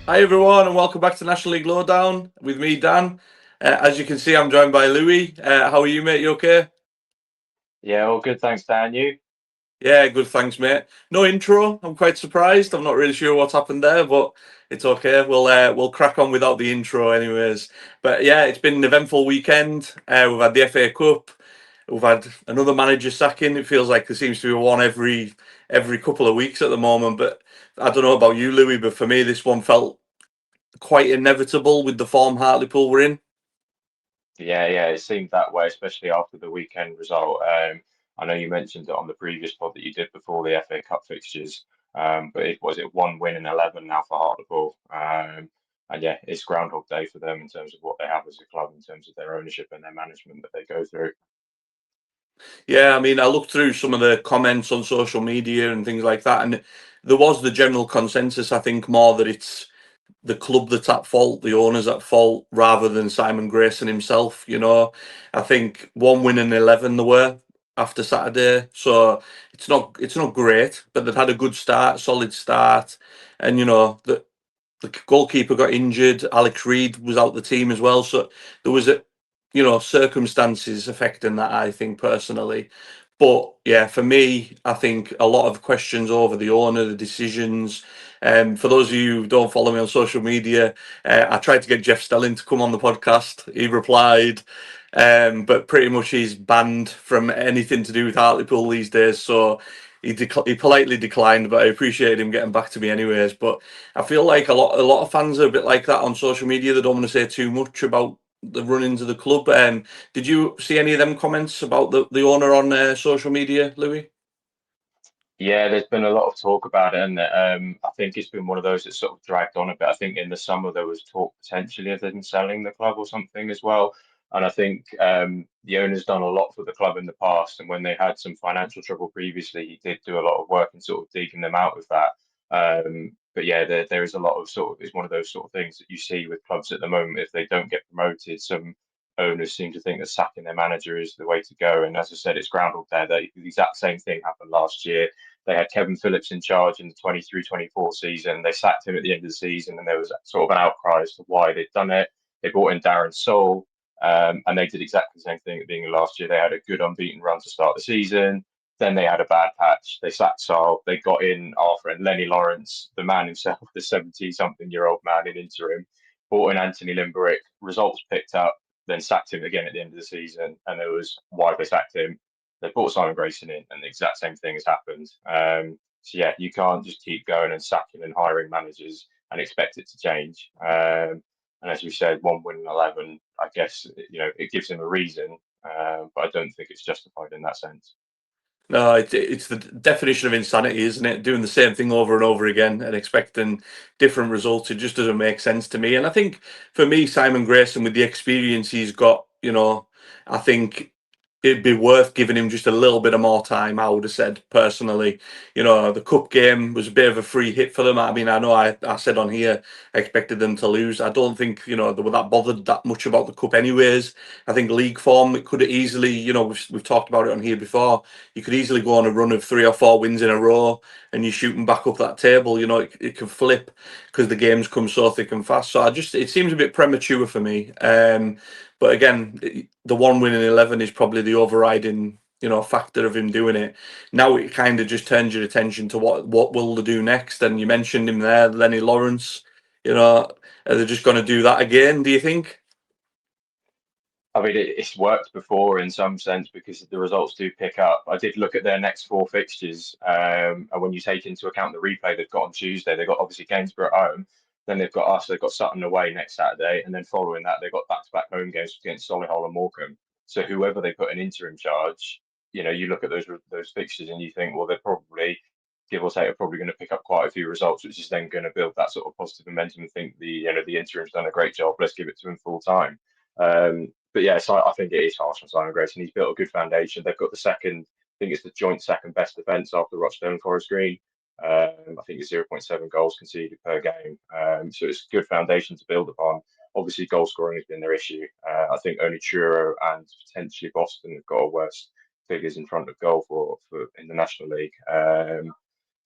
Hi everyone, and welcome back to National League Lowdown with me, Dan. As you can see, I'm joined by Louis. How are you, mate? You okay? Yeah, all good. Thanks, Dan. You? Yeah, good, thanks, mate. No intro. I'm quite surprised. I'm not really sure what's happened there, but it's okay. We'll crack on without the intro, anyways. But yeah, it's been an eventful weekend. We've had the FA Cup. We've had another manager sacking. It feels like there seems to be one every couple of weeks at the moment. But I don't know about you, Louis, but for me, this one felt quite inevitable with the form Hartlepool were in. Yeah. It seemed that way, especially after the weekend result. I know you mentioned it on the previous pod that you did before the FA Cup fixtures. But it one win in 11 now for Hartlepool. And yeah, it's Groundhog Day for them in terms of what they have as a club, in terms of their ownership and their management that they go through. Yeah, I mean, I looked through some of the comments on social media and things like that, and there was the general consensus, I think, more that it's the club that's at fault, the owner's at fault, rather than Simon Grayson himself. I think one win in 11 there were after Saturday, so it's not great, but they've had a good start, solid start, and the goalkeeper got injured. Alex Reed was out the team as well, so there was circumstances affecting that. I think personally, but yeah, for me, I think a lot of questions over the owner, the decisions. For those of you who don't follow me on social media, I tried to get Jeff Stelling to come on the podcast. He replied, but pretty much he's banned from anything to do with Hartlepool these days. So he politely declined, but I appreciate him getting back to me anyways. But I feel like a lot of fans are a bit like that on social media. They don't want to say too much about the run-ins of the club. Did you see any of them comments about the owner on social media, Louis? Yeah, there's been a lot of talk about it, and I think it's been one of those that sort of dragged on a bit. I think in the summer there was talk potentially of them selling the club or something as well. And I think the owner's done a lot for the club in the past, and when they had some financial trouble previously, he did do a lot of work in sort of digging them out of that. But yeah, there is a lot of sort of it's one of those sort of things that you see with clubs at the moment. If they don't get promoted, some owners seem to think that sacking their manager is the way to go. And as I said, it's Groundhog Day. The exact same thing happened last year. They had Kevin Phillips in charge in the 23-24 season. They sacked him at the end of the season, and there was sort of an outcry as to why they'd done it. They brought in Darren Soul, and they did exactly the same thing at the beginning of last year. They had a good unbeaten run to start the season. Then they had a bad patch. They sacked Saul. They got in our friend Lenny Lawrence, the man himself, the 70-something-year-old man in interim. Brought in Anthony Limbrick. Results picked up. Then sacked him again at the end of the season. And it was why they sacked him. They brought Simon Grayson in, and the exact same thing has happened. So yeah, you can't just keep going and sacking and hiring managers and expect it to change. And as we said, one win in 11, I guess it gives him a reason, but I don't think it's justified in that sense. No, it's the definition of insanity, isn't it? Doing the same thing over and over again and expecting different results. It just doesn't make sense to me. And I think for me, Simon Grayson, with the experience he's got, I think it'd be worth giving him just a little bit of more time. I would have said personally, the cup game was a bit of a free hit for them. I mean, I know I said on here I expected them to lose. I don't think they were that bothered that much about the cup, anyways. I think league form it could have easily, we've talked about it on here before. You could easily go on a run of 3 or 4 wins in a row, and you're shooting back up that table. It can flip because the games come so thick and fast. So it seems a bit premature for me. But again, the one win in 11 is probably the overriding, factor of him doing it. Now it kind of just turns your attention to what will they do next. And you mentioned him there, Lenny Lawrence. Are they just going to do that again? Do you think? I mean, it's worked before in some sense because the results do pick up. I did look at their next four fixtures, and when you take into account the replay they've got on Tuesday, they've got obviously Gainsborough at home, then they've got us, they've got Sutton away next Saturday, and then following that, they've got back-to-back home games against Solihull and Morecambe. So whoever they put in interim charge, you look at those fixtures and you think, well, they're probably, give or take, are probably going to pick up quite a few results, which is then going to build that sort of positive momentum and think the interim's done a great job. Let's give it to him full time. But yeah, so I think it is harsh on Simon Grayson. He's built a good foundation. They've got the second, I think it's the joint second best defence after Rochdale and Forest Green. I think it's 0.7 goals conceded per game. So it's a good foundation to build upon. Obviously, goal scoring has been their issue. I think only Truro and potentially Boston have got a worse figures in front of goal for in the National League.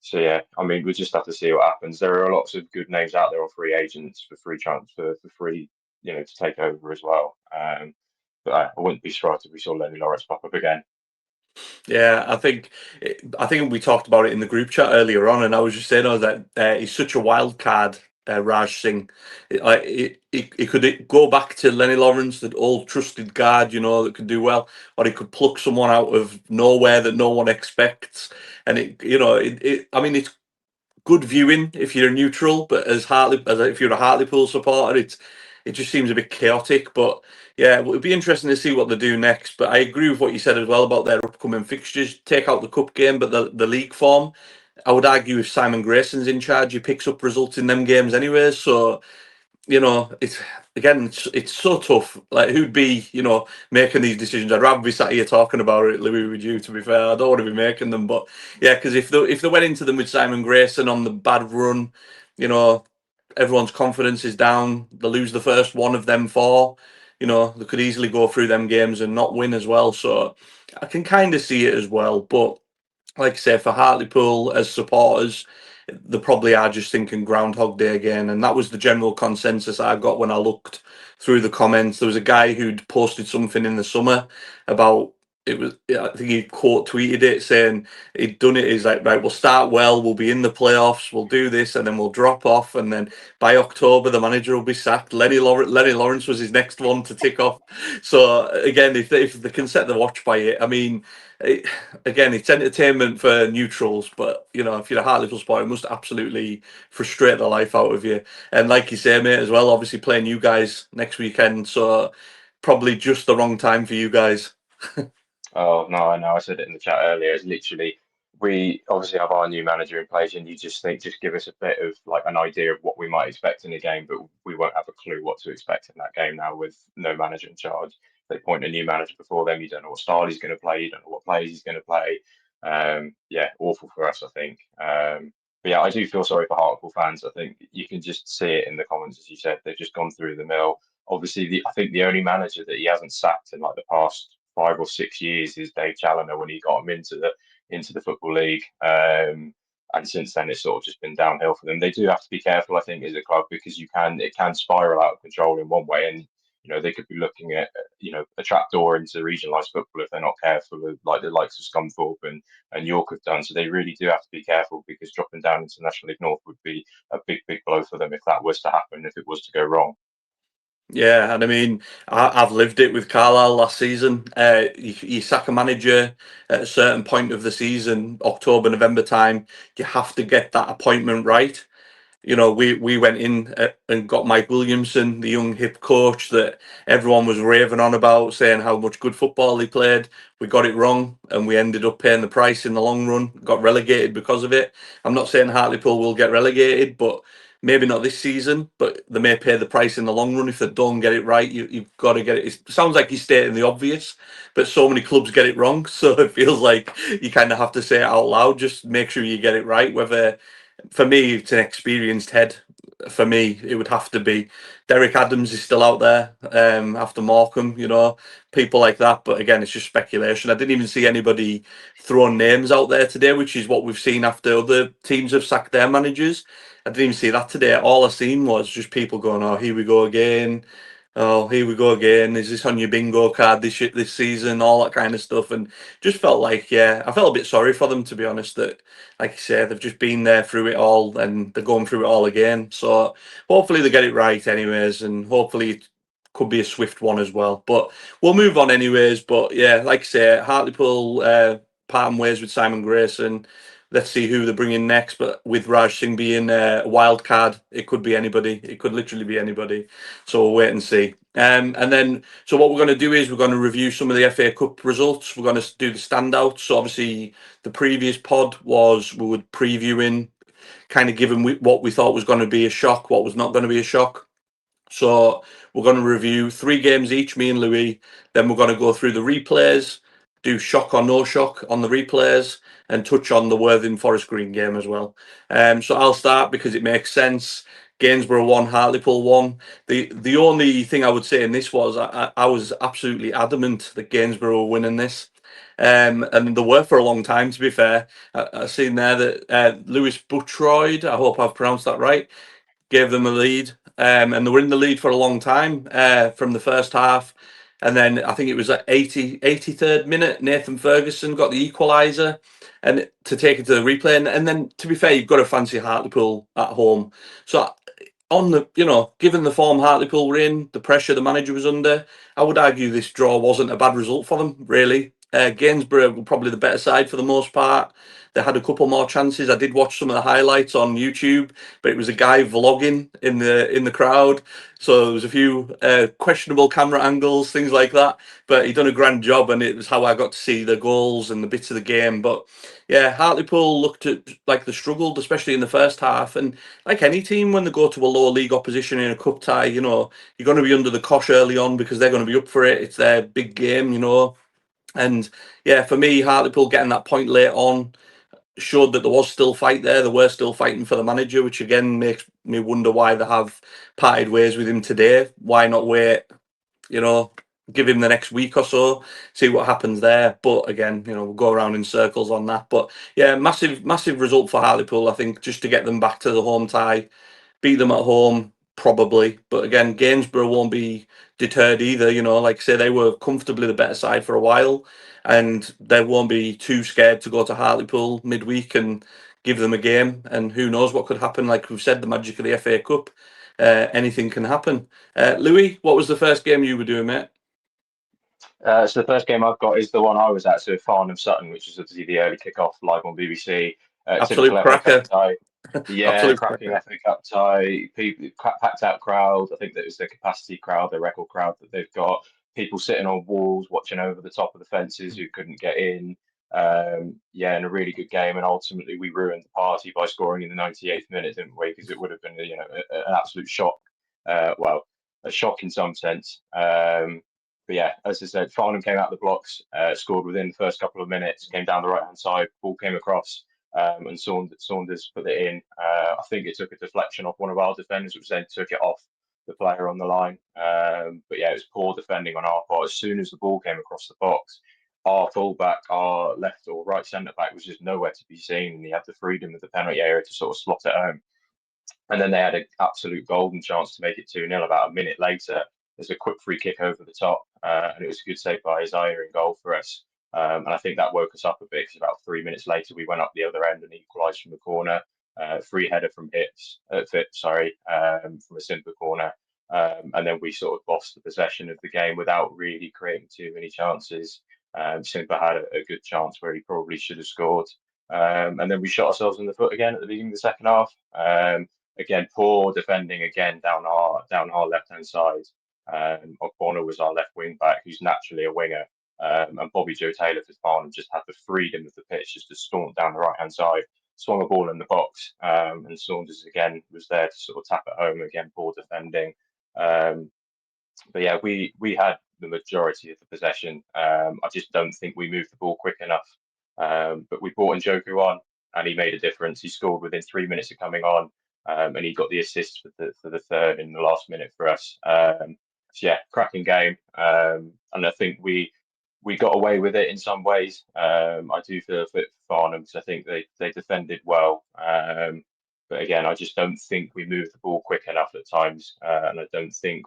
So yeah, I mean, we just have to see what happens. There are lots of good names out there on free agents for free transfer, for free, to take over as well. But I wouldn't be surprised if we saw Lenny Lawrence pop up again. Yeah, I think we talked about it in the group chat earlier on, and I was just saying, I was like, he's such a wild card, Raj Singh. It could go back to Lenny Lawrence, that old trusted guard, that could do well, or he could pluck someone out of nowhere that no one expects, and I mean, it's good viewing if you're a neutral, but if you're a Hartlepool supporter, it just seems a bit chaotic. But yeah, it would be interesting to see what they do next. But I agree with what you said as well about their upcoming fixtures. Take out the cup game, but the league form, I would argue if Simon Grayson's in charge, he picks up results in them games anyway. So it's so tough. Like, who'd be, making these decisions? I'd rather be sat here talking about it, Louis, with you. To be fair, I don't want to be making them, but yeah, because if they went into them with Simon Grayson on the bad run, everyone's confidence is down. They lose the first one of them four. They could easily go through them games and not win as well. So I can kind of see it as well, but like I say, for Hartlepool as supporters, they probably are just thinking Groundhog Day again. And that was the general consensus I got when I looked through the comments. There was a guy who'd posted something in the summer about it was, I think he quote tweeted it saying he'd done it. He's like, right, we'll start well, we'll be in the playoffs, we'll do this, and then we'll drop off. And then by October, the manager will be sacked. Lenny Lawrence was his next one to tick off. So again, if they can set the watch by it, I mean, again, it's entertainment for neutrals, but if you're a Hartlepool supporter, it must absolutely frustrate the life out of you. And like you say, mate, as well, obviously playing you guys next weekend, so probably just the wrong time for you guys. Oh no, I know. I said it in the chat earlier. It's literally we obviously have our new manager in place, and you just think just give us a bit of like an idea of what we might expect in a game, but we won't have a clue what to expect in that game now with no manager in charge. They appoint a new manager before them. You don't know what style he's going to play. You don't know what players he's going to play. Yeah, awful for us, I think. But yeah, I do feel sorry for Hartlepool fans. I think you can just see it in the comments, as you said. They've just gone through the mill. Obviously, I think the only manager that he hasn't sacked in like the past 5 or 6 years is Dave Challoner when he got him into the Football League. And since then, it's sort of just been downhill for them. They do have to be careful, I think, as a club, because it can spiral out of control in one way, and they could be looking at a trapdoor into regionalised football if they're not careful, like the likes of Scunthorpe and York have done. So they really do have to be careful, because dropping down into National League North would be a big blow for them if that was to happen, if it was to go wrong. Yeah, and I mean, I've lived it with Carlisle last season. You sack a manager at a certain point of the season, October, November time, you have to get that appointment right. We went in and got Mike Williamson, the young hip coach that everyone was raving on about, saying how much good football he played. We got it wrong, and we ended up paying the price in the long run. Got relegated because of it. I'm not saying Hartlepool will get relegated, but maybe not this season. But they may pay the price in the long run if they don't get it right. You've got to get it. It sounds like he's stating the obvious, but so many clubs get it wrong, so it feels like you kind of have to say it out loud. Just make sure you get it right, whether. For me, it's an experienced head. For me, it would have to be Derek Adams is still out there after Morecambe, people like that. But again, it's just speculation. I didn't even see anybody throwing names out there today, which is what we've seen after other teams have sacked their managers. I didn't even see that today. All I seen was just people going, "Oh, here we go again. Oh, here we go again. Is this on your bingo card this season?" All that kind of stuff, and just felt like, yeah, I felt a bit sorry for them, to be honest. That, like you say, they've just been there through it all, and they're going through it all again. So hopefully they get it right, anyways, and hopefully it could be a swift one as well. But we'll move on, anyways. But yeah, like I say, Hartlepool parting ways with Simon Grayson. Let's see who they're bringing next. But with Raj Singh being a wild card, it could be anybody. It could literally be anybody. So we'll wait and see. And then, so what we're going to do is we're going to review some of the FA Cup results. We're going to do the standouts. So obviously, the previous pod was we were previewing, kind of giving what we thought was going to be a shock, what was not going to be a shock. So we're going to review 3 games each, me and Louis. Then we're going to go through the replays, do shock or no shock on the replays, and touch on the Worthing Forest Green game as well. So I'll start because it makes sense. Gainsborough 1, Hartlepool 1. The only thing I would say in this was I was absolutely adamant that Gainsborough were winning this. and they were for a long time. To be fair, I've seen there that Lewis Buttroyd, I hope I've pronounced that right, gave them a lead, and they were in the lead for a long time from the first half. And then I think it was at 83rd minute, Nathan Ferguson got the equaliser and to take it to the replay. And then, to be fair, you've got to fancy Hartlepool at home. So on the, given the form Hartlepool were in, the pressure the manager was under, I would argue this draw wasn't a bad result for them, really. Gainsborough were probably the better side for the most part. They had a couple more chances. I did watch some of the highlights on YouTube, but it was a guy vlogging in the crowd, so there was a few questionable camera angles, things like that. But he done a grand job, and it was how I got to see the goals and the bits of the game. But yeah, Hartlepool looked like they struggled, especially in the first half. And like any team, when they go to a lower league opposition in a cup tie, you're going to be under the cosh early on because they're going to be up for it. It's their big game, And yeah, for me, Hartlepool getting that point late on showed that there was still fight there. They were still fighting for the manager, which again makes me wonder why they have parted ways with him today. Why not wait, give him the next week or so, see what happens there. But again, we'll go around in circles on that. But yeah, massive result for Hartlepool, I think, just to get them back to the home tie, beat them at home, probably. But again, Gainsborough won't be deterred either. Like I say, they were comfortably the better side for a while, and they won't be too scared to go to Hartlepool midweek and give them a game. And who knows what could happen? Like we've said, the magic of the FA Cup, anything can happen. Louis, what was the first game you were doing, mate? So the first game I've got is the one I was at, so Farnham Sutton, which is obviously the early kick-off live on BBC. Absolute cracker. Yeah, Absolute cracking cracker. FA Cup tie. People, packed out crowd. I think that was the capacity crowd, the record crowd that they've got. People sitting on walls, watching over the top of the fences who couldn't get in. Yeah, and a really good game. And ultimately, we ruined the party by scoring in the 98th minute, didn't we? Because it would have been, an absolute shock. Well, a shock in some sense. But yeah, as I said, Farnham came out of the blocks, scored within the first couple of minutes, came down the right-hand side, ball came across, and Saunders put it in. I think it took a deflection off one of our defenders, which then took it off the player on the line. But yeah, it was poor defending on our part. As soon as the ball came across the box, our fullback, our left or right centre back was just nowhere to be seen, and he had the freedom of the penalty area to sort of slot it home. And then they had an absolute golden chance to make it 2-0 about a minute later. There's a quick free kick over the top, and it was a good save by Isaiah in goal for us. And I think that woke us up a bit because about 3 minutes later we went up the other end and equalised from the corner. Free header from Phipps, from a simple corner. And then we sort of lost the possession of the game without really creating too many chances. Simba had a good chance where he probably should have scored. And then we shot ourselves in the foot again at the beginning of the second half. Again, poor defending again down our left-hand side. Ogbonna was our left wing back, who's naturally a winger. And Bobby Joe Taylor for Farnham just had the freedom of the pitch just to storm down the right-hand side, swung a ball in the box, and Saunders again was there to sort of tap it home. Again, poor defending. But yeah, we had the majority of the possession. I just don't think we moved the ball quick enough. But we brought Njoku on, and he made a difference. He scored within 3 minutes of coming on, and he got the assist for the third in the last minute for us. So yeah, cracking game. And I think we got away with it in some ways. I do feel for Farnham because I think they defended well. But again, I just don't think we moved the ball quick enough at times, and I don't think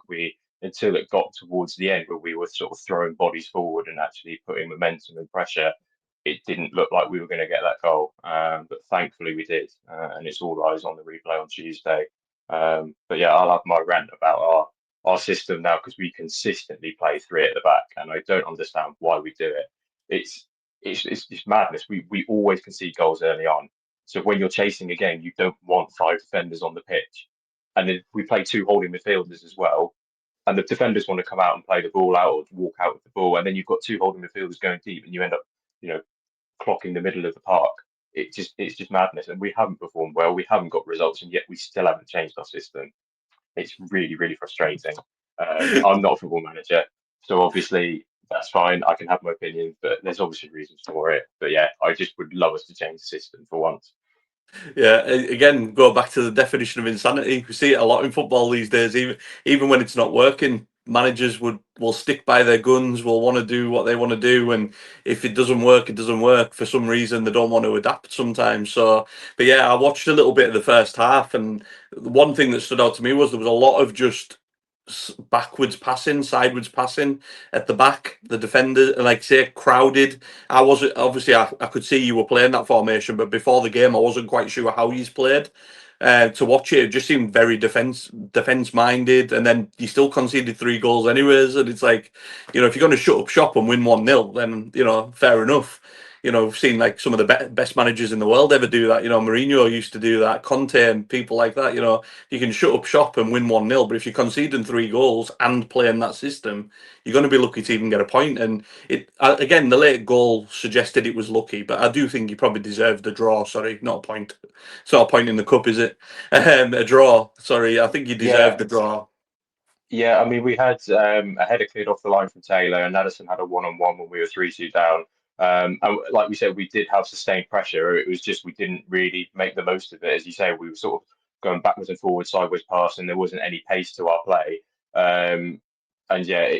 until it got towards the end where we were sort of throwing bodies forward and actually putting momentum and pressure, it didn't look like we were going to get that goal. But thankfully we did, and it's all eyes on the replay on Tuesday. But yeah, I'll have my rant about our system now because we consistently play three at the back, and I don't understand why we do it. It's madness. We always concede goals early on. So when you're chasing a game, you don't want five defenders on the pitch. And then we play two holding midfielders as well. And the defenders want to come out and play the ball out or walk out with the ball. And then you've got two holding midfielders going deep and you end up, clocking the middle of the park. It's just madness. And we haven't performed well. We haven't got results. And yet we still haven't changed our system. It's really, really frustrating. I'm not a football manager. So obviously that's fine. I can have my opinion, but there's obviously reasons for it. But yeah, I just would love us to change the system for once. Yeah, again, go back to the definition of insanity. We see it a lot in football these days, even when it's not working. managers will stick by their guns, will want to do what they want to do, and if it doesn't work, it doesn't work. For some reason, they don't want to adapt sometimes. So, but yeah, I watched a little bit of the first half, and the one thing that stood out to me was there was a lot of just backwards passing, sideways passing at the back. The defender, like say, crowded. I wasn't obviously I could see you were playing that formation, but before the game, I wasn't quite sure how he's played. To watch it just seemed very defense minded, and then you still conceded 3 goals anyways. And it's like, if you're going to shut up shop and win 1-0, then fair enough. We've seen like some of the best managers in the world ever do that. Mourinho used to do that, Conte and people like that. You can shut up shop and win 1-0, but if you're conceding 3 goals and playing that system, you're going to be lucky to even get a point. And again, the late goal suggested it was lucky, but I do think he probably deserved a draw. Sorry, not a point. It's not a point in the cup, is it? A draw. Sorry, I think he deserved the draw. Yeah, I mean, we had a header cleared off the line from Taylor, and Addison had a one-on-one when we were 3-2 down. And like we said, we did have sustained pressure. It was just we didn't really make the most of it. As you say, we were sort of going backwards and forwards, sideways pass, and there wasn't any pace to our play. And yeah,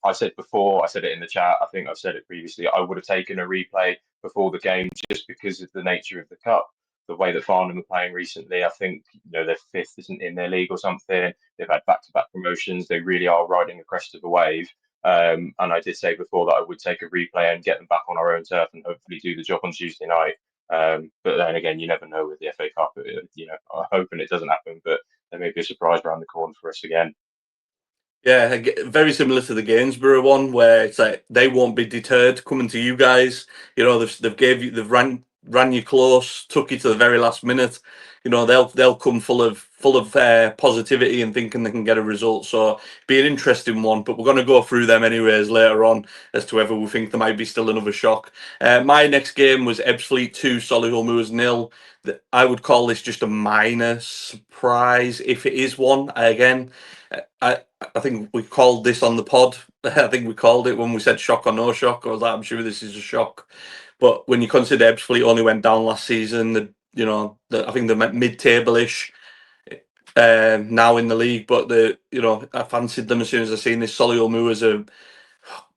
I said before, I said it in the chat, I think I've said it previously, I would have taken a replay before the game just because of the nature of the cup. The way that Farnham are playing recently, I think their fifth isn't in their league or something. They've had back-to-back promotions. They really are riding a crest of a wave. And I did say before that I would take a replay and get them back on our own turf and hopefully do the job on Tuesday night. But then again, you never know with the FA Cup. I'm hoping it doesn't happen, but there may be a surprise around the corner for us again. Yeah, very similar to the Gainsborough one, where it's like they won't be deterred coming to you guys. They've ran you close, took you to the very last minute. They'll come full of positivity and thinking they can get a result. So be an interesting one. But we're going to go through them anyways later on as to whether we think there might be still another shock. My next game was Ebbsfleet 2, Solihull Moors 0. I would call this just a minor surprise if it is one. Again, I think we called this on the pod. I think we called it when we said shock or no shock. I was like, I'm sure this is a shock. But when you consider Ebbsfleet only went down last season, I think they're mid-table-ish now in the league. But I fancied them as soon as I seen this. Solihull Moors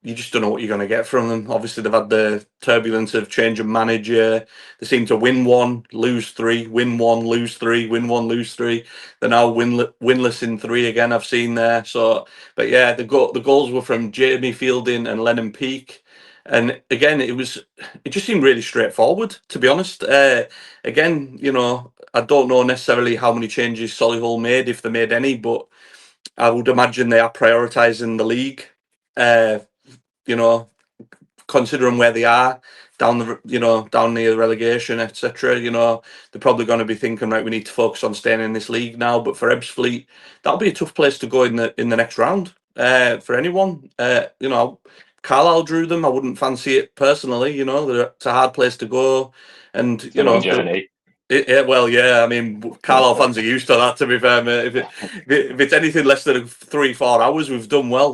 you just don't know what you're going to get from them. Obviously, they've had the turbulence of change of manager. They seem to win 1, lose 3, win 1, lose 3, win 1, lose 3. They're now winless in 3 again. I've seen there. So, but yeah, the goals were from Jamie Fielding and Lennon Peake. And again, it just seemed really straightforward, to be honest. Again, I don't know necessarily how many changes Solihull made, if they made any, but I would imagine they are prioritising the league. Considering where they are down near relegation, etc. They're probably going to be thinking, right, we need to focus on staying in this league now. But for Ebbsfleet, that'll be a tough place to go in the next round for anyone. Carlisle drew them. I wouldn't fancy it personally. It's a hard place to go, and the longevity. Well, yeah. I mean, Carlisle fans are used to that. To be fair, mate. If it's anything less than 3-4 hours, we've done well.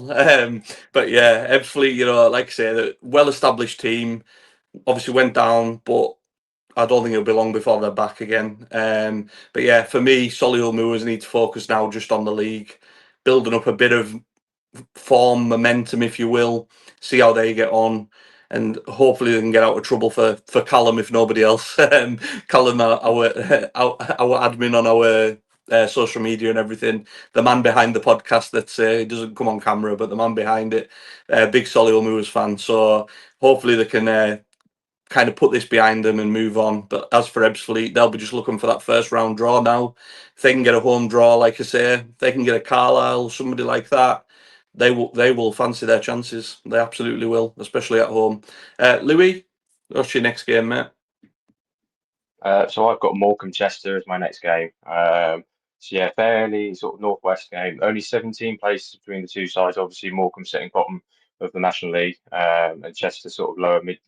But yeah, Ebbsfleet, like I say, the well-established team. Obviously went down, but I don't think it'll be long before they're back again. But yeah, for me, Solihull Moors need to focus now just on the league, building up a bit of form, momentum, if you will. See how they get on. And hopefully they can get out of trouble for Callum, if nobody else. Callum, our admin on our social media and everything, the man behind the podcast that he doesn't come on camera, but the man behind it, big Solihull Moors fan. So hopefully they can kind of put this behind them and move on. But as for Ebbsfleet, they'll be just looking for that first round draw now. If they can get a home draw, like I say, if they can get a Carlisle, somebody like that, they will fancy their chances. They absolutely will, especially at home. Louis, what's your next game, mate? So I've got Morecambe Chester as my next game. So yeah, fairly sort of northwest game. Only 17 places between the two sides. Obviously, Morecambe sitting bottom of the National League, and Chester sort of lower mid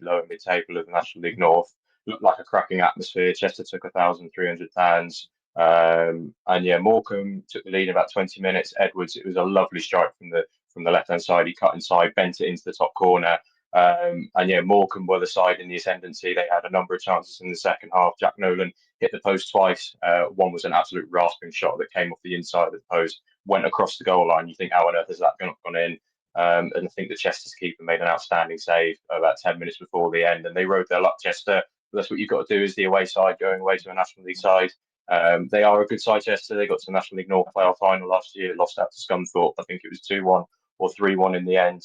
table of the National League North. Looked like a cracking atmosphere. Chester took 1,300 fans. And yeah, Morecambe took the lead in about 20 minutes. Edwards, it was a lovely strike from the left hand side. He cut inside, bent it into the top corner. And yeah, Morecambe were the side in the ascendancy. They had a number of chances in the second half. Jack Nolan hit the post twice. One was an absolute rasping shot that came off the inside of the post, went across the goal line. You think, how on earth has that gone in? And I think the Chester's keeper made an outstanding save about 10 minutes before the end, and they rode their luck, Chester. But that's what you've got to do, is the away side going away to a National League side. They are a good side, Chester. They got to the National League North playoff final last year, lost out to Scunthorpe. I think it was 2-1 or 3-1 in the end.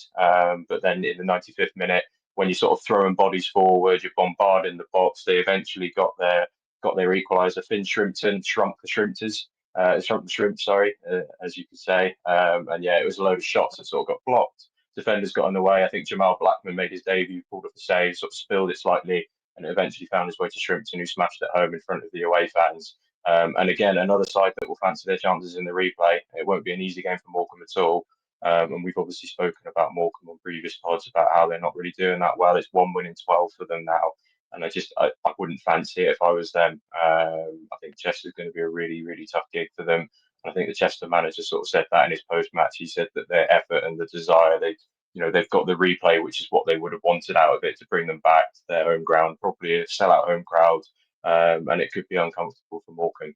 But then in the 95th minute, when you're sort of throwing bodies forward, you're bombarding the box, they eventually got their equaliser. Finn Shrimpton shrunk the shrimp, sorry, as you could say. And yeah, it was a load of shots that sort of got blocked. Defenders got in the way. I think Jamal Blackman made his debut, pulled up a save, sort of spilled it slightly, and it eventually found his way to Shrimpton, who smashed it home in front of the away fans. And again, another side that will fancy their chances in the replay. It won't be an easy game for Morecambe at all. And we've obviously spoken about Morecambe on previous pods about how they're not really doing that well. It's 1 win in 12 for them now. And I wouldn't fancy it if I was them. I think Chester's going to be a really, really tough gig for them. And I think the Chester manager sort of said that in his post-match. He said that their effort and the desire, they've got the replay, which is what they would have wanted out of it, to bring them back to their home ground, probably a sellout home crowd. And it could be uncomfortable for Morecambe.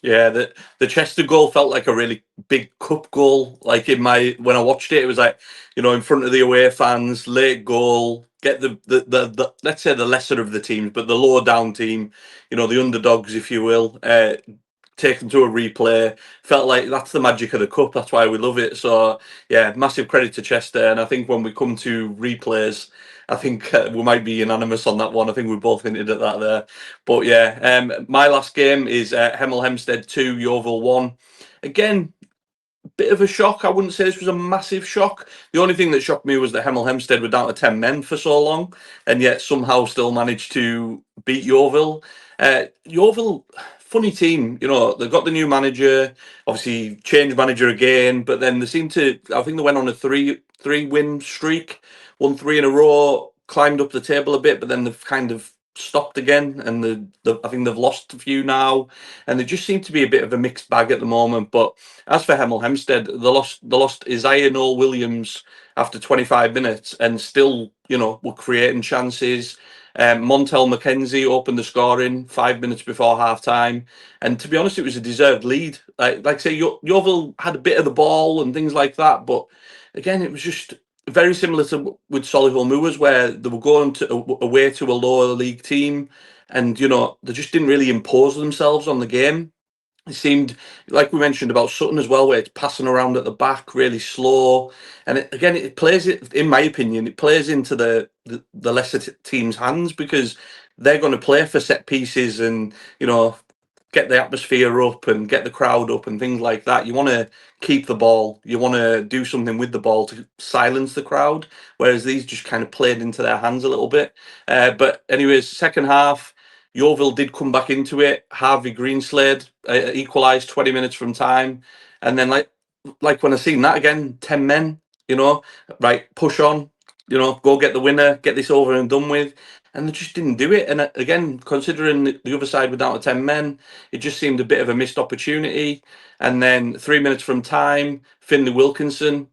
Yeah, the Chester goal felt like a really big cup goal. Like when I watched it, it was like, in front of the away fans, late goal, get the let's say the lesser of the teams, but the lower down team, the underdogs, if you will, taken to a replay. Felt like that's the magic of the cup. That's why we love it. So yeah, massive credit to Chester. And I think when we come to replays, I think we might be unanimous on that one. I think we both hinted at that there. But yeah, my last game is Hemel Hempstead 2, Yeovil 1. Again, bit of a shock. I wouldn't say this was a massive shock. The only thing that shocked me was that Hemel Hempstead were down to 10 men for so long, and yet somehow still managed to beat Yeovil. Yeovil, funny team. They've got the new manager, obviously changed manager again, but then they seem to, I think they went on a three win streak, won 3 in a row, climbed up the table a bit, but then they've kind of stopped again, and I think they've lost a few now, and they just seem to be a bit of a mixed bag at the moment. But as for Hemel Hempstead, they lost Isaiah Noel Williams after 25 minutes, and still, were creating chances. Montel McKenzie opened the scoring 5 minutes before half time, and to be honest, it was a deserved lead. Like I say, Yeovil had a bit of the ball and things like that, but again, it was just very similar to with Solihull Moors, where they were going away to a lower league team, and they just didn't really impose themselves on the game. It seemed like we mentioned about Sutton as well, where it's passing around at the back really slow, and it plays it. In my opinion, it plays into the lesser team's hands, because they're going to play for set pieces and get the atmosphere up and get the crowd up and things like that. You want to keep the ball. You want to do something with the ball to silence the crowd, whereas these just kind of played into their hands a little bit. But anyways, second half, Yeovil did come back into it. Harvey Greenslade equalised 20 minutes from time. And then like when I seen that again, 10 men, right, push on, go get the winner, get this over and done with. And they just didn't do it. And again, considering the other side were down to 10 men, it just seemed a bit of a missed opportunity. And then 3 minutes from time, Finlay Wilkinson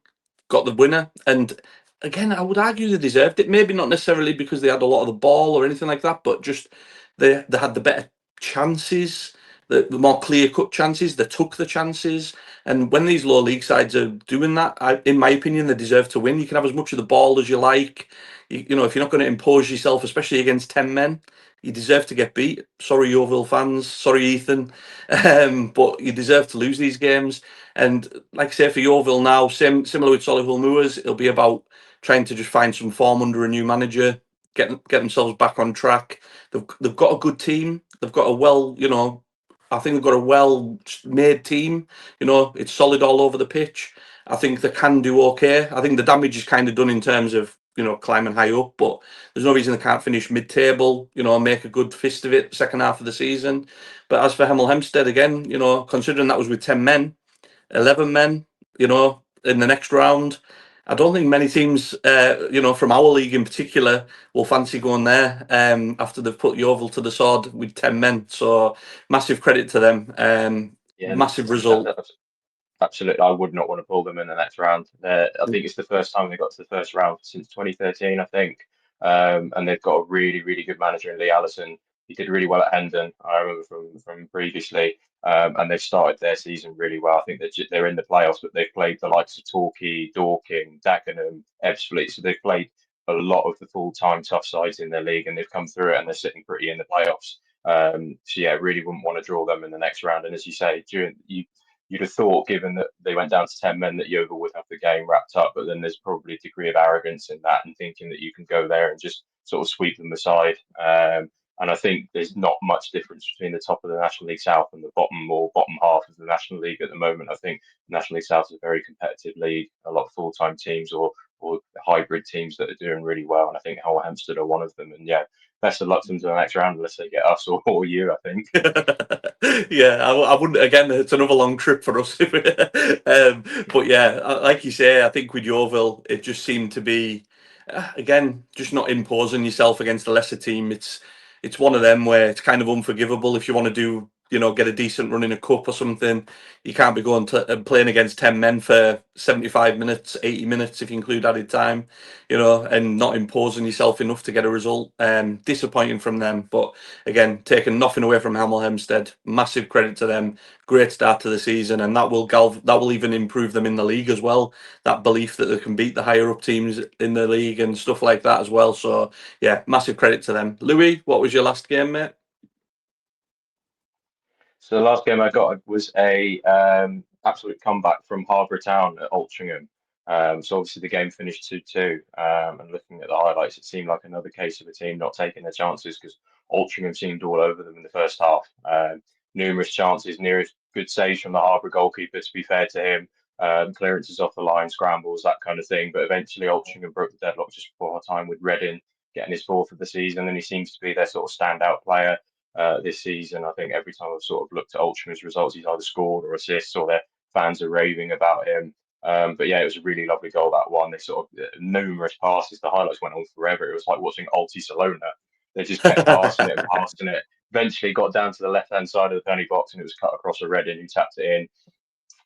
got the winner. And again, I would argue they deserved it. Maybe not necessarily because they had a lot of the ball or anything like that, but just they had the better chances, the more clear-cut chances. They took the chances. And when these low league sides are doing that, in my opinion, they deserve to win. You can have as much of the ball as you like. If you're not going to impose yourself, especially against 10 men, you deserve to get beat. Sorry, Yeovil fans. Sorry, Ethan. But you deserve to lose these games. And like I say, for Yeovil now, similar with Solihull Moors, it'll be about trying to just find some form under a new manager, get themselves back on track. They've got a good team. They've got I think they've got a well-made team. It's solid all over the pitch. I think they can do okay. I think the damage is kind of done in terms of climbing high up, but there's no reason they can't finish mid-table, and make a good fist of it second half of the season. But as for Hemel Hempstead, again, considering that was with 10 men, 11 men, in the next round, I don't think many teams, from our league in particular, will fancy going there after they've put Yeovil to the sword with 10 men. So massive credit to them. Massive result. Absolutely, I would not want to pull them in the next round. I think it's the first time they got to the first round since 2013, I think. And they've got a really, really good manager in Lee Allison. he did really well at Hendon. I remember from previously, and they've started their season really well. I think they're in the playoffs, but they've played the likes of Torquay, Dorking, Dagenham, Ebbsfleet, so they've played a lot of the full-time tough sides in their league, and they've come through it, and they're sitting pretty in the playoffs. So yeah, really wouldn't want to draw them in the next round. And as you say, you'd have thought, given that they went down to 10 men, that Yeovil would have the game wrapped up, but then there's probably a degree of arrogance in that and thinking that you can go there and just sort of sweep them aside. And I think there's not much difference between the top of the National League South and the bottom half of the National League at the moment. I think the National League South is a very competitive league, a lot of full-time teams or hybrid teams that are doing really well. And I think Hull Hempstead are one of them. And yeah, best of luck to them to the next round unless they get us or you, I think. Yeah, I wouldn't. Again, it's another long trip for us. But yeah, like you say, I think with Yeovil, it just seemed to be, again, just not imposing yourself against a lesser team. It's one of them where it's kind of unforgivable if you want to do, get a decent run in a cup or something. You can't be going to and playing against 10 men for 75 minutes, 80 minutes if you include added time, and not imposing yourself enough to get a result. Disappointing from them, but again, taking nothing away from Hemel Hempstead. Massive credit to them. Great start to the season, and that will even improve them in the league as well. That belief that they can beat the higher up teams in the league and stuff like that as well. So yeah, massive credit to them. Louis, what was your last game, mate? So the last game I got was a absolute comeback from Harborough Town at Altrincham. So obviously the game finished 2-2. And looking at the highlights, it seemed like another case of a team not taking their chances because Altrincham seemed all over them in the first half. Numerous chances, nearest good saves from the Harborough goalkeeper, to be fair to him. Clearances off the line, scrambles, that kind of thing. But eventually Altrincham broke the deadlock just before our time with Reading getting his fourth of the season. And he seems to be their sort of standout player. This season, I think every time I've sort of looked at Ultram's results, he's either scored or assists, or their fans are raving about him. But yeah, it was a really lovely goal, that one. They sort of numerous passes. The highlights went on forever. It was like watching Alti Salona. They just kept passing it and passing it. Eventually got down to the left-hand side of the penalty box, and it was cut across a Reading who tapped it in.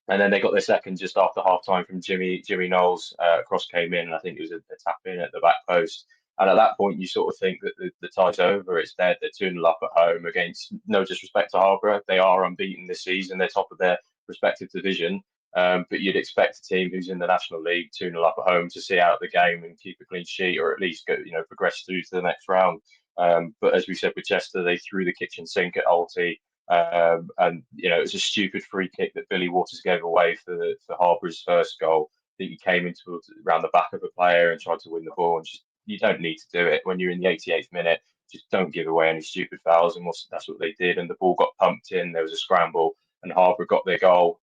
And then they got their second just after half time from Jimmy Knowles. Cross came in, and I think it was a tap in at the back post. And at that point, you sort of think that the tie's over. It's dead. They're 2-0 up at home against, no disrespect to Harborough. They are unbeaten this season. They're top of their respective division. But you'd expect a team who's in the National League 2-0 up at home to see out the game and keep a clean sheet, or at least go, progress through to the next round. But as we said with Chester, they threw the kitchen sink at Alti. And it was a stupid free kick that Billy Waters gave away for Harborough's first goal. I think he came into around the back of a player and tried to win the ball, and just, you don't need to do it when you're in the 88th minute. Just don't give away any stupid fouls, and that's what they did. And the ball got pumped in. There was a scramble, and Harborough got their goal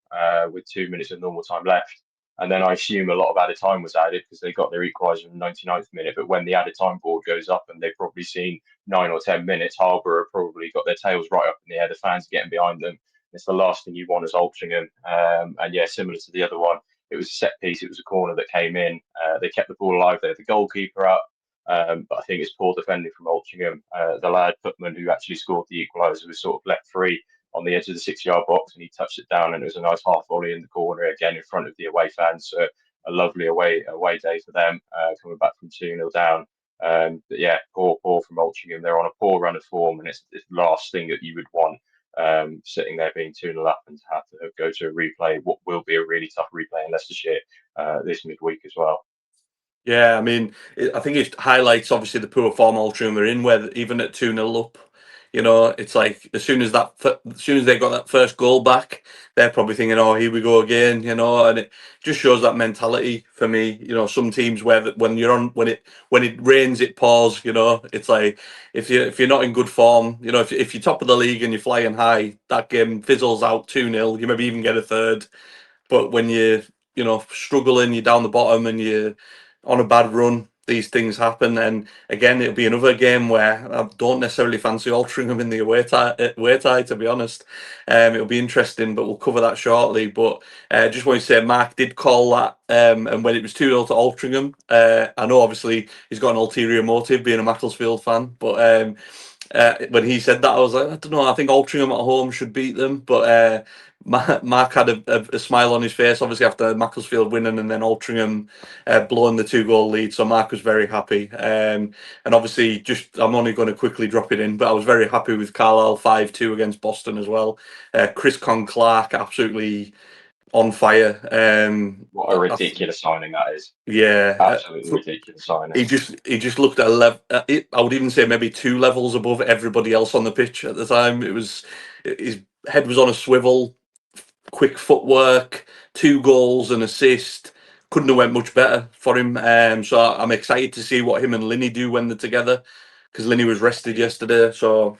with 2 minutes of normal time left. And then I assume a lot of added time was added because they got their equaliser in the 99th minute. But when the added time board goes up and they've probably seen 9 or 10 minutes, Harborough probably got their tails right up in the air. The fans are getting behind them. It's the last thing you want as Altrincham. And yeah, similar to the other one, it was a set piece. It was a corner that came in. They kept the ball alive. They had the goalkeeper up. But I think it's poor defending from Altrincham. The lad Putman, who actually scored the equaliser, was sort of left free on the edge of the 6-yard box, and he touched it down, and it was a nice half volley in the corner again in front of the away fans. So a lovely away day for them, coming back from 2-0 down. But yeah, poor from Altrincham. They're on a poor run of form, and it's the last thing that you would want, sitting there being 2-0 up and to have to go to a replay, what will be a really tough replay in Leicestershire this midweek as well. Yeah, I mean, I think it highlights obviously the poor form Altrincham are in, where even at 2-0 up, it's like as soon as they got that first goal back, they're probably thinking, "Oh, here we go again," and it just shows that mentality for me. Some teams where when it rains, it pours. It's like if you're not in good form, if you're top of the league and you're flying high, that game fizzles out 2-0. You maybe even get a third, but when you're struggling, you're down the bottom and you're on a bad run, these things happen. And again, it'll be another game where I don't necessarily fancy Altrincham in the away tie, to be honest. It'll be interesting, but we'll cover that shortly. But just want to say, Mark did call that, and when it was 2-0 to Altrincham, I know obviously he's got an ulterior motive being a Macclesfield fan, but when he said that, I was like, I don't know. I think Altrincham at home should beat them, but Mark had a smile on his face, obviously after Macclesfield winning and then Altrincham blowing the 2-goal lead. So Mark was very happy. And obviously, I'm only going to quickly drop it in, but I was very happy with Carlisle 5-2 against Boston as well. Chris Clark absolutely on fire. What a ridiculous signing that is. Yeah, absolutely ridiculous signing. He just looked at a level. I would even say maybe 2 levels above everybody else on the pitch at the time. His head was on a swivel, quick footwork, 2 goals, an assist. Couldn't have went much better for him. So I'm excited to see what him and Linney do when they're together, because Linney was rested yesterday. So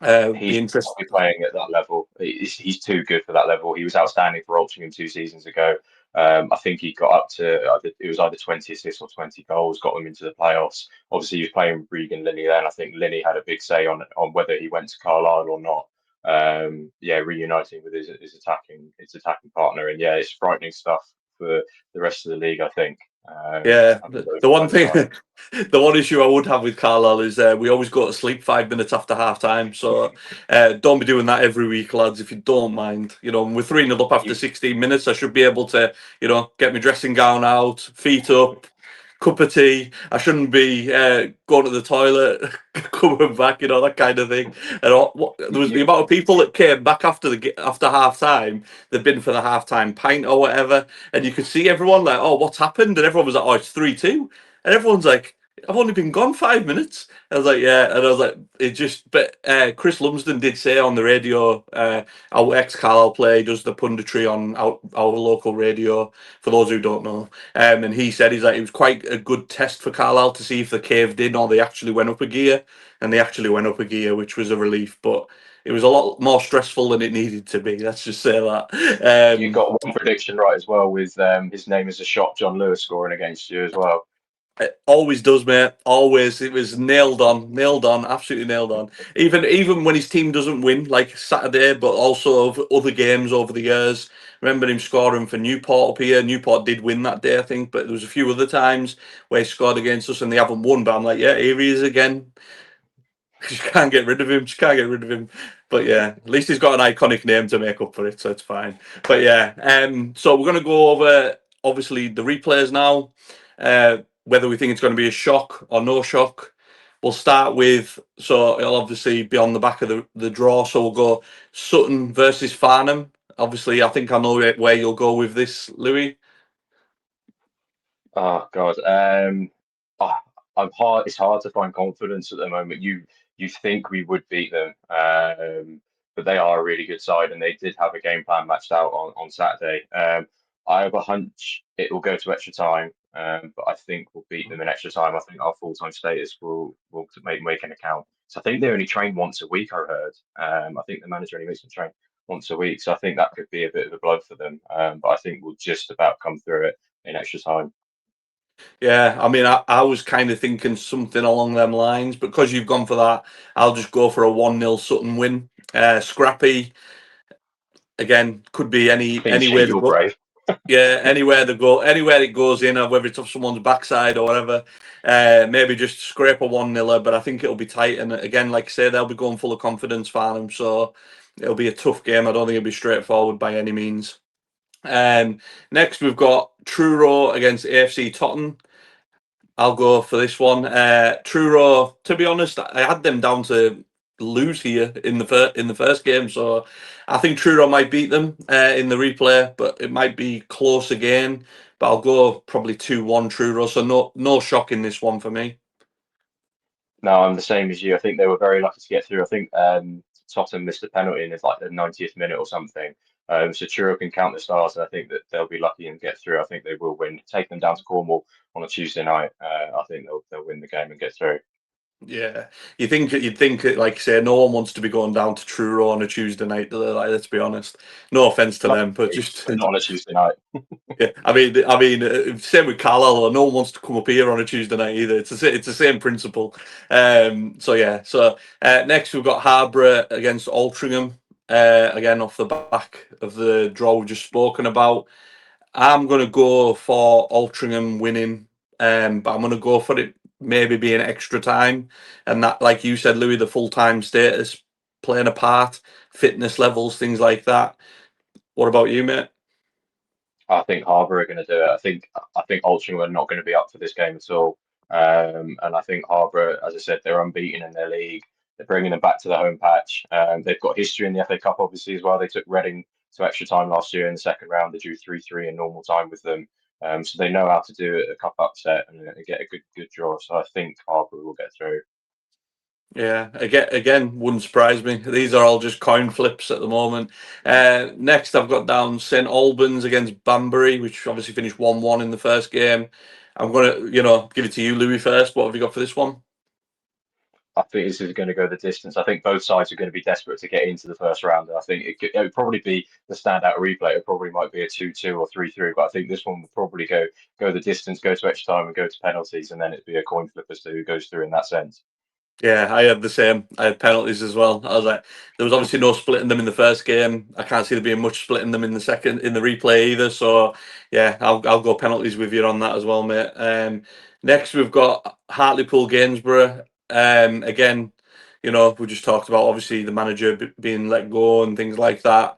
he's probably playing at that level. He's too good for that level. He was outstanding for Altrincham 2 seasons ago. I think he got up to it was either 20 assists or 20 goals, got them into the playoffs. Obviously, he was playing with Regan Linney then. I think Linney had a big say on whether he went to Carlisle or not. Reuniting with his attacking partner, and it's frightening stuff for the rest of the league, I think. The one thing, the one issue I would have with Carlisle is we always go to sleep 5 minutes after half time. So don't be doing that every week, lads, if you don't mind. We're 3-0 up after 16 minutes. I should be able to, get my dressing gown out, feet up, cup of tea. I shouldn't be going to the toilet, coming back, that kind of thing. And there was the amount of people that came back after half time. They'd been for the half time pint or whatever, and you could see everyone like, "Oh, what's happened?" And everyone was like, "Oh, it's 3-2," and everyone's like, "I've only been gone 5 minutes." I was like, "Yeah," and I was like, "It just." But Chris Lumsden did say on the radio, our ex-Carlisle player does the punditry on our local radio. For those who don't know, and he said it was quite a good test for Carlisle to see if they caved in or they actually went up a gear, and they actually went up a gear, which was a relief. But it was a lot more stressful than it needed to be. Let's just say that. You got one prediction right as well with his name is a shot, John Lewis scoring against you as well. It always does, mate. Always. It was nailed on, absolutely nailed on. Even when his team doesn't win, like Saturday, but also other games over the years. Remember him scoring for Newport up here. Newport did win that day, I think, but there was a few other times where he scored against us and they haven't won. But I'm like, yeah, here he is again. You can't get rid of him. But yeah, at least he's got an iconic name to make up for it, so it's fine. But yeah, so we're going to go over obviously the replays now. Whether we think it's going to be a shock or no shock. We'll start with, so it'll obviously be on the back of the draw. So we'll go Sutton versus Farnham. Obviously, I think I know where you'll go with this, Louis. Oh God, it's hard to find confidence at the moment. You think we would beat them, but they are a really good side, and they did have a game plan matched out on Saturday. I have a hunch it will go to extra time, but I think we'll beat them in extra time. I think our full-time status will make an account. So I think they only train once a week, I heard. I think the manager only makes them train once a week, so I think that could be a bit of a blow for them. But I think we'll just about come through it in extra time. Yeah, I mean, I was kind of thinking something along them lines, but because you've gone for that, I'll just go for a 1-0 Sutton win. Scrappy, again, could be anywhere they go. Brave. Yeah, anywhere it goes in, or whether it's off someone's backside or whatever. Maybe just scrape a 1-0, but I think it'll be tight. And again, like I say, they'll be going full of confidence, Farnham. So it'll be a tough game. I don't think it'll be straightforward by any means. Next, we've got Truro against AFC Tottenham. I'll go for this one. Truro, to be honest, I had them down to lose here in the first game, so I think Truro might beat them in the replay, but it might be close again. But I'll go probably 2-1 Truro, so no shock in this one for me. No, I'm the same as you. I think they were very lucky to get through. I think Tottenham missed a penalty in the 90th minute or something. So Truro can count the stars, and I think that they'll be lucky and get through. I think they will win. Take them down to Cornwall on a Tuesday night. I think they'll win the game and get through. Yeah, you'd think, like you say, no one wants to be going down to Truro on a Tuesday night. Like, let's be honest. No offense to them, but just not on a Tuesday night. Yeah, I mean, same with Carlisle. No one wants to come up here on a Tuesday night either. It's the same principle. So yeah. So next we've got Harborough against Altrincham. Again, off the back of the draw we've just spoken about. I'm going to go for Altrincham winning, but I'm going to go for it maybe being extra time, and that, like you said, Louis, the full-time status playing a part, fitness levels, things like that. What about you, mate? I think Harborough are going to do it. I think Altrincham are not going to be up for this game at all. And I think Harborough, as I said, they're unbeaten in their league. They're bringing them back to the home patch. They've got history in the FA Cup, obviously, as well. They took Reading to extra time last year in the second round. They drew 3-3 in normal time with them. So they know how to do a cup upset and get a good draw. So I think Harborough will get through. Yeah, again, wouldn't surprise me. These are all just coin flips at the moment. Next, I've got down St Albans against Banbury, which obviously finished 1-1 in the first game. I'm going to, give it to you, Louis, first. What have you got for this one? I think this is going to go the distance. I think both sides are going to be desperate to get into the first round. I think it would probably be the standout replay. It probably might be a 2-2 or 3-3, but I think this one will probably go the distance, go to extra time, and go to penalties, and then it'd be a coin flip as to who goes through in that sense. Yeah, I had the same. I had penalties as well. I was like, there was obviously no splitting them in the first game. I can't see there being much splitting them in the replay either. So yeah, I'll go penalties with you on that as well, mate. Next we've got Hartlepool Gainsborough. Again, we just talked about obviously the manager being let go and things like that.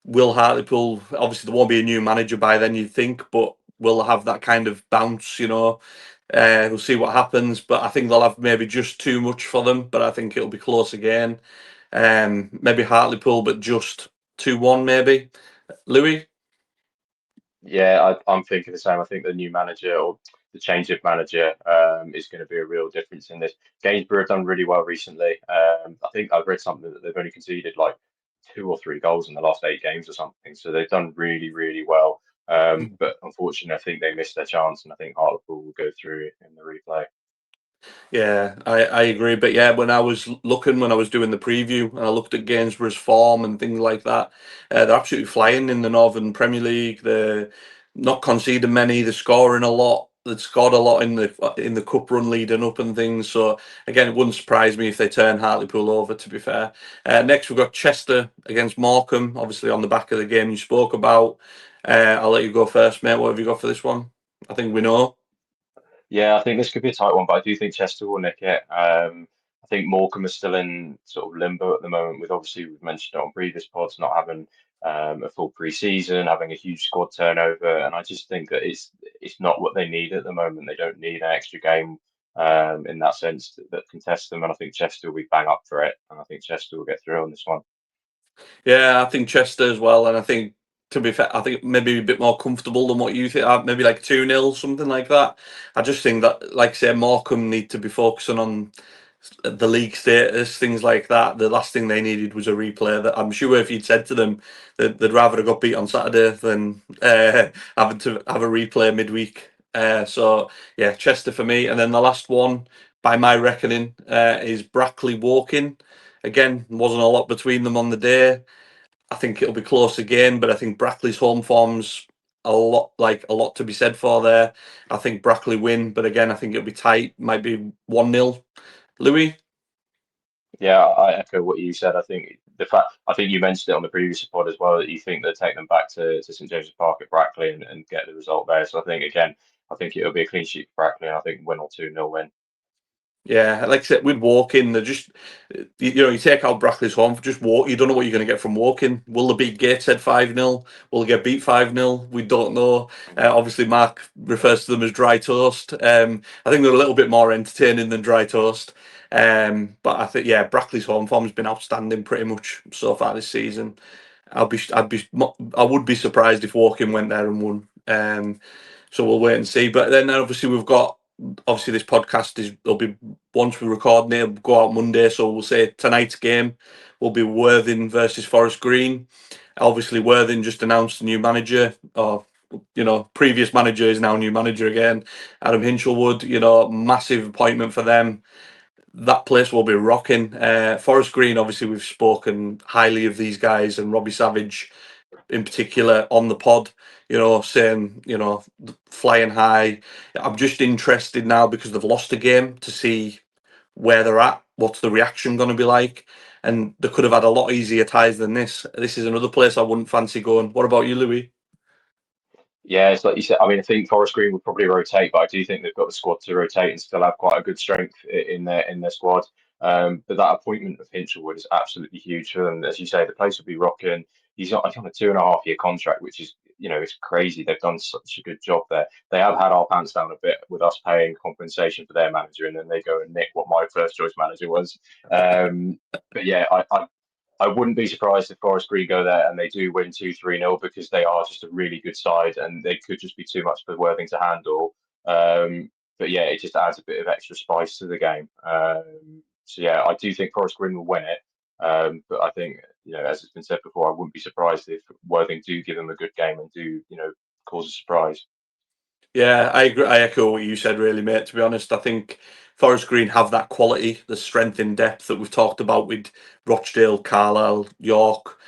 Will Hartlepool, obviously there won't be a new manager by then, you'd think, but will have that kind of bounce, we'll see what happens, but I think they'll have maybe just too much for them, but I think it'll be close again. Maybe Hartlepool, but just 2-1 maybe. Louis? Yeah, I'm thinking the same. I think the new manager or the change of manager is going to be a real difference in this. Gainsborough have done really well recently. I think I've read something that they've only conceded like 2 or 3 goals in the last 8 games or something. So they've done really, really well. But unfortunately, I think they missed their chance, and I think Hartlepool will go through in the replay. Yeah, I agree. But yeah, when I was doing the preview, and I looked at Gainsborough's form and things like that, they're absolutely flying in the Northern Premier League. They're not conceding many. They're scoring a lot. They've scored a lot in the cup run leading up and things. So again, it wouldn't surprise me if they turn Hartlepool over. To be fair, next we've got Chester against Morecambe. Obviously on the back of the game you spoke about. I'll let you go first, mate. What have you got for this one? I think we know. Yeah, I think this could be a tight one, but I do think Chester will nick it. I think Morecambe is still in sort of limbo at the moment, with obviously we've mentioned it on previous pods, not having a full pre-season, having a huge squad turnover, and I just think that it's not what they need at the moment. They don't need an extra game in that sense that can test them, and I think Chester will be bang up for it, and I think Chester will get through on this one. Yeah, I think Chester as well, and I think, to be fair, I think maybe a bit more comfortable than what you think. Maybe like 2-0, something like that. I just think that, like I say, Morecambe need to be focusing on the league status, things like that. The last thing they needed was a replay. That I'm sure if you'd said to them that they'd rather have got beat on Saturday than having to have a replay midweek. So yeah, Chester for me, and then the last one, by my reckoning, is Brackley Woking. Again, wasn't a lot between them on the day. I think it'll be close again, but I think Brackley's home form's a lot to be said for there. I think Brackley win, but again, I think it'll be tight. Might be 1-0. Louis? Yeah, I echo what you said. I think you mentioned it on the previous pod as well, that you think they'll take them back to St James's Park at Brackley and get the result there. So I think again, I think it'll be a clean sheet for Brackley, and I think 1 or 2 nil win. Yeah, like I said, with Woking, they're just, you take out Brackley's home, just walk. You don't know what you're going to get from Woking. Will they beat Gateshead 5-0? Will they get beat 5-0? We don't know. Obviously, Mark refers to them as dry toast. I think they're a little bit more entertaining than dry toast. But I think, yeah, Brackley's home form has been outstanding pretty much so far this season. I would be surprised if Woking went there and won. So we'll wait and see. But then obviously we've got, obviously this podcast will be, once we record it, it'll go out Monday. So we'll say tonight's game will be Worthing versus Forest Green. Obviously Worthing just announced a new manager, or previous manager is now new manager again. Adam Hinshelwood, massive appointment for them. That place will be rocking. Forest Green, obviously we've spoken highly of these guys, and Robbie Savage in particular on the pod, saying, flying high. I'm just interested now, because they've lost a game, to see where they're at, what's the reaction going to be like. And they could have had a lot easier ties than this. This is another place I wouldn't fancy going. What about you, Louis? Yeah, it's like you said. I mean, I think Forest Green would probably rotate, but I do think they've got the squad to rotate and still have quite a good strength in their squad. But that appointment of Hinshelwood is absolutely huge for them. As you say, the place will be rocking. He's on a 2.5 year contract, which is, it's crazy. They've done such a good job there. They have had our pants down a bit with us paying compensation for their manager, and then they go and nick what my first choice manager was. But yeah, I wouldn't be surprised if Forest Green go there and they do win 2-3-0, because they are just a really good side and they could just be too much for Worthing to handle. But yeah, it just adds a bit of extra spice to the game. So yeah, I do think Forest Green will win it. But I think, as it's been said before, I wouldn't be surprised if Worthing do give them a good game and do, cause a surprise. Yeah, I agree. I echo what you said, really, mate. To be honest, I think Forest Green have that quality, the strength in depth that we've talked about with Rochdale, Carlisle, York.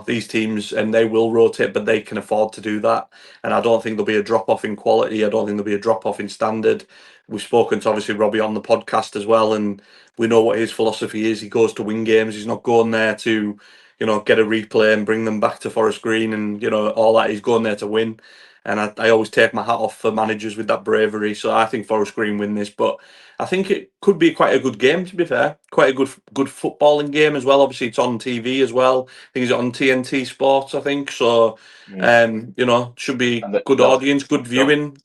These teams, and they will rotate, but they can afford to do that. And I don't think there'll be a drop off in quality. I don't think there'll be a drop off in standard. We've spoken to obviously Robbie on the podcast as well, and we know what his philosophy is. He goes to win games. He's not going there to, get a replay and bring them back to Forest Green and all that. He's going there to win. And I always take my hat off for managers with that bravery. So I think Forest Green win this, but I think it could be quite a good game, to be fair. Quite a good footballing game as well. Obviously, it's on TV as well. I think it's on TNT Sports, I think. So, should be And good audience, good viewing.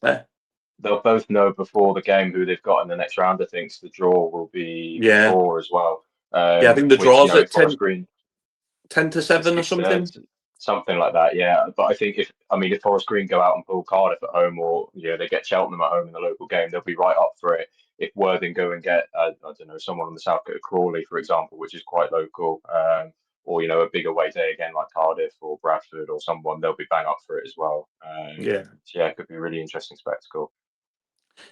They'll both know before the game who they've got in the next round. I think so the draw will be Yeah. before as well. Yeah, I think the Which, draw's at if Forest Green 10 to 7 or six, something. something like that, yeah. But I think if Forest Green go out and pull Cardiff at home, or they get Cheltenham at home in the local game, they'll be right up for it. If Worthing go and get I don't know, someone on the south coast, Crawley, for example, which is quite local, or a big away day again like Cardiff or Bradford or someone, they'll be bang up for it as well. Yeah. So yeah, it could be a really interesting spectacle.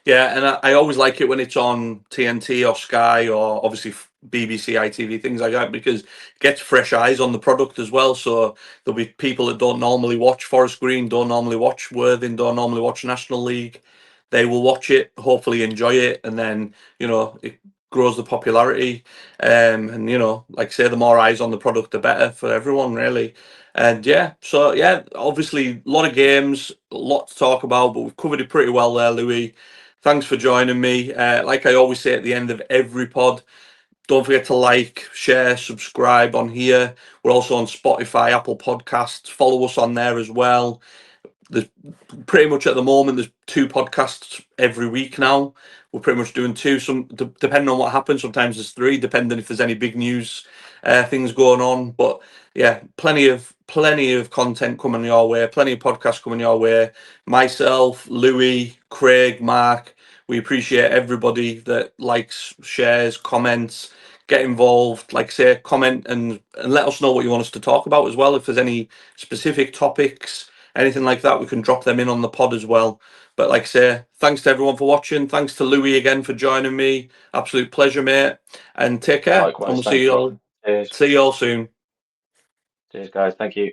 Yeah, and I always like it when it's on TNT or Sky or obviously BBC, ITV, things like that, because it gets fresh eyes on the product as well. So there'll be people that don't normally watch Forest Green, don't normally watch Worthing, don't normally watch National League. They will watch it, hopefully enjoy it, and then it grows the popularity. And like I say, the more eyes on the product, the better for everyone, really. And yeah, so yeah, obviously a lot of games, a lot to talk about, but we've covered it pretty well there, Louis. Thanks for joining me. Like I always say at the end of every pod, don't forget to like, share, subscribe on here. We're also on Spotify, Apple Podcasts. Follow us on there as well. There's pretty much at the moment, there's 2 podcasts every week now. We're pretty much doing 2, depending on what happens. Sometimes there's 3, depending if there's any big news things going on. But yeah, plenty of content coming your way, plenty of podcasts coming your way. Myself, Louis, Craig, Mark, we appreciate everybody that likes, shares, comments, get involved. Like I say, comment and let us know what you want us to talk about as well. If there's any specific topics, anything like that, we can drop them in on the pod as well. But like I say, thanks to everyone for watching. Thanks to Louis again for joining me. Absolute pleasure, mate. And take care. Likewise, And we'll thanks, Rob. Cheers. see you all soon. Cheers, guys. Thank you.